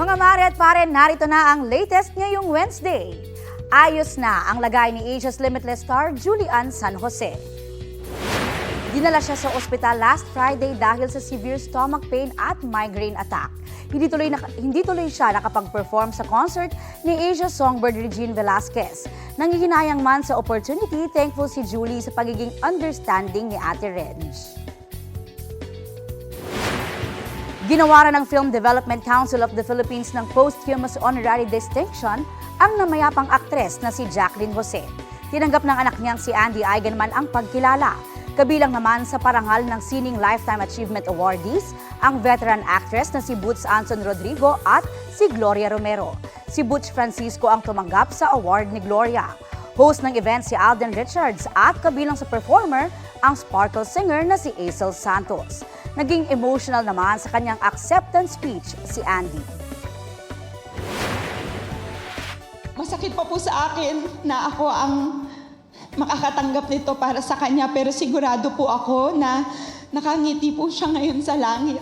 Mga mare at pare, narito na ang latest ngayong Wednesday. Ayos na ang lagay ni Asia's Limitless star Julian San Jose. Dinala siya sa ospital last Friday dahil sa severe stomach pain at migraine attack. Hindi tuloy siya nakapag-perform sa concert ni Asia's songbird Regine Velasquez. Nangihinayang man sa opportunity, thankful si Julie sa pagiging understanding ni Ate Reg. Ginawaran ng Film Development Council of the Philippines ng posthumous honorary distinction ang namayapang aktres na si Jacqueline Jose. Tinanggap ng anak niyang si Andy Eigenman ang pagkilala. Kabilang naman sa parangal ng Sining Lifetime Achievement Awardees ang veteran actress na si Butch Anson Rodrigo at si Gloria Romero. Si Butch Francisco ang tumanggap sa award ni Gloria. Host ng event si Alden Richards at kabilang sa performer ang sparkle singer na si Aisel Santos. Naging emotional naman sa kanyang acceptance speech si Andy. Masakit pa po sa akin na ako ang makakatanggap nito para sa kanya, pero sigurado po ako na nakangiti po siya ngayon sa langit.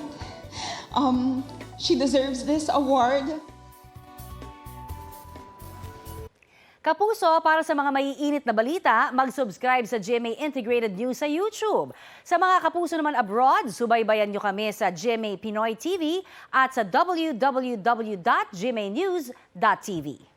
She deserves this award. Kapuso, para sa mga maiinit na balita, mag-subscribe sa GMA Integrated News sa YouTube. Sa mga kapuso naman abroad, subaybayan nyo kami sa GMA Pinoy TV at sa www.gmanews.tv.